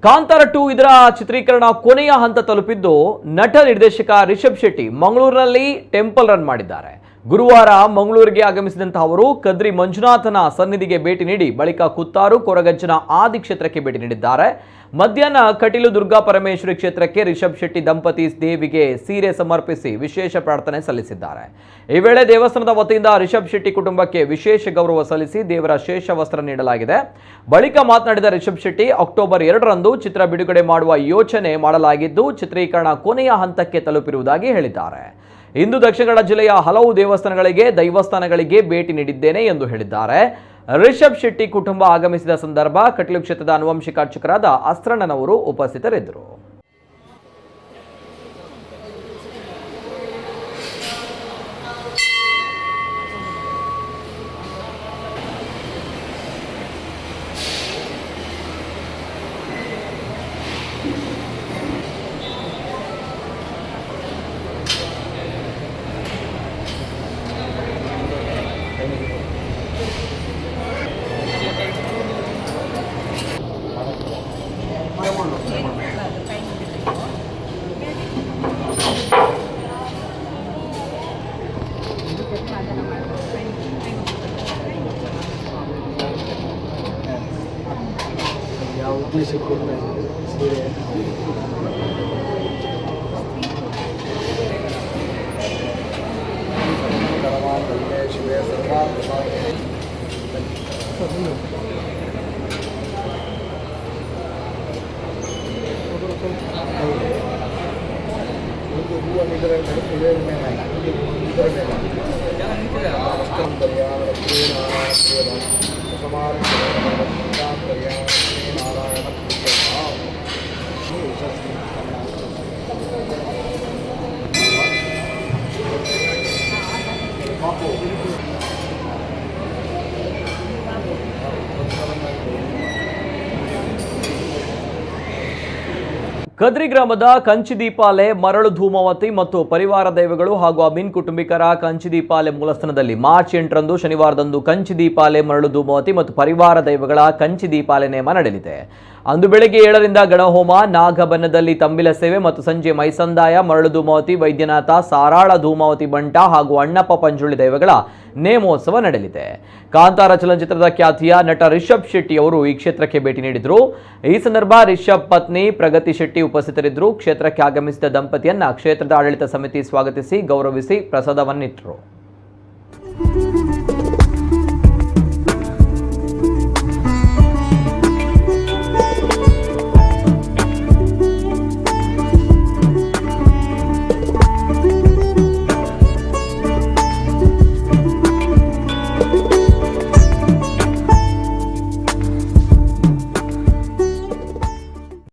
ಕಾಂತಾರ 2 ಇದರ ಚಿತ್ರೀಕರಣ ಕೊನೆಯ ಹಂತ ತಲುಪಿದ್ದು ನಟ ನಿರ್ದೇಶಕ ರಿಷಬ್ ಶೆಟ್ಟಿ ಮಂಗಳೂರಿನಲ್ಲಿ ಟೆಂಪಲ್ ರನ್ ಮಾಡಿದ್ದಾರೆ. ಗುರುವಾರ ಮಂಗಳೂರಿಗೆ ಆಗಮಿಸಿದಂತಹ ಅವರು ಕದ್ರಿ ಮಂಜುನಾಥನ ಸನ್ನಿಧಿಗೆ ಭೇಟಿ ನೀಡಿ ಬಳಿಕ ಕುತ್ತಾರು ಕೊರಗಜ್ಜನ ಆದಿ ಕ್ಷೇತ್ರಕ್ಕೆ ಭೇಟಿ ನೀಡಿದ್ದಾರೆ. ಮಧ್ಯಾಹ್ನ ಕಟೀಲು ದುರ್ಗಾ ಪರಮೇಶ್ವರಿ ಕ್ಷೇತ್ರಕ್ಕೆ ರಿಷಬ್ ಶೆಟ್ಟಿ ದಂಪತಿ ದೇವಿಗೆ ಸೀರೆ ಸಮರ್ಪಿಸಿ ವಿಶೇಷ ಪ್ರಾರ್ಥನೆ ಸಲ್ಲಿಸಿದ್ದಾರೆ. ಈ ವೇಳೆ ದೇವಸ್ಥಾನದ ವತಿಯಿಂದ ರಿಷಬ್ ಶೆಟ್ಟಿ ಕುಟುಂಬಕ್ಕೆ ವಿಶೇಷ ಗೌರವ ಸಲ್ಲಿಸಿ ದೇವರ ಶೇಷ ವಸ್ತ್ರ ನೀಡಲಾಗಿದೆ. ಬಳಿಕ ಮಾತನಾಡಿದ ರಿಷಬ್ ಶೆಟ್ಟಿ, ಅಕ್ಟೋಬರ್ 2ರಂದು ಚಿತ್ರ ಬಿಡುಗಡೆ ಮಾಡುವ ಯೋಚನೆ ಮಾಡಲಾಗಿದ್ದು ಚಿತ್ರೀಕರಣ ಕೊನೆಯ ಹಂತಕ್ಕೆ ತಲುಪಿರುವುದಾಗಿ ಹೇಳಿದ್ದಾರೆ. ಇಂದು ದಕ್ಷಿಣ ಕನ್ನಡ ಜಿಲ್ಲೆಯ ಹಲವು ದೇವಸ್ಥಾನಗಳಿಗೆ ದೈವಸ್ಥಾನಗಳಿಗೆ ಭೇಟಿ ನೀಡಿದ್ದೇನೆ ಎಂದು ಹೇಳಿದ್ದಾರೆ. ರಿಷಬ್ ಶೆಟ್ಟಿ ಕುಟುಂಬ ಆಗಮಿಸಿದ ಸಂದರ್ಭ ಕಟೀಲು ಕ್ಷೇತ್ರದ ಆನುವಂಶಿಕ ಅರ್ಚಕರಾದ ಅಸ್ತ್ರಣ್ಣನವರು ಉಪಸ್ಥಿತರಿದ್ದರು. ಕದ್ರಿ ಗ್ರಾಮದ ಕಂಚಿದೀಪಾಲೆ, ಮರಳು ಧೂಮಾವತಿ ಮತ್ತು ಪರಿವಾರ ದೈವಗಳು ಹಾಗೂ ಅಮೀನ್ ಕುಟುಂಬಿಕರ ಕಂಚಿದೀಪಾಲೆ ಮೂಲಸ್ಥಾನದಲ್ಲಿ ಮಾರ್ಚ್ 8ರಂದು ಶನಿವಾರದಂದು ಕಂಚಿದೀಪಾಲೆ, ಮರಳು ಧೂಮಾವತಿ ಮತ್ತು ಪರಿವಾರ ದೈವಗಳ ಕಂಚಿದೀಪಾಲೆ ನೇಮ ನಡೆಯಲಿದೆ. ಅಂದು ಬೆಳಗ್ಗೆ 7ರಿಂದ ಗಣಹೋಮ, ನಾಗಬನ್ನದಲ್ಲಿ ತಂಬಿಲ ಸೇವೆ ಮತ್ತು ಸಂಜೆ ಮೈಸಂದಾಯ, ಮರಳು ಧೂಮಾವತಿ, ವೈದ್ಯನಾಥ, ಸಾರಾಳ ಧೂಮಾವತಿ ಬಂಟ ಹಾಗೂ ಅಣ್ಣಪ್ಪ ಪಂಜುಳಿ ದೈವಗಳ ನೇಮೋತ್ಸವ ನಡೆಯಲಿದೆ. ಕಾಂತಾರ ಚಲನಚಿತ್ರದ ಖ್ಯಾತಿಯ ನಟ ರಿಷಬ್ ಶೆಟ್ಟಿ ಅವರು ಈ ಕ್ಷೇತ್ರಕ್ಕೆ ಭೇಟಿ ನೀಡಿದರು. ಈ ಸಂದರ್ಭ ರಿಷಬ್ ಪತ್ನಿ ಪ್ರಗತಿ ಶೆಟ್ಟಿ ಉಪಸ್ಥಿತರಿದ್ದರು. ಕ್ಷೇತ್ರಕ್ಕೆ ಆಗಮಿಸಿದ ದಂಪತಿಯನ್ನ ಕ್ಷೇತ್ರದ ಆಡಳಿತ ಸಮಿತಿ ಸ್ವಾಗತಿಸಿ ಗೌರವಿಸಿ ಪ್ರಸಾದವನ್ನಿಟ್ಟರು.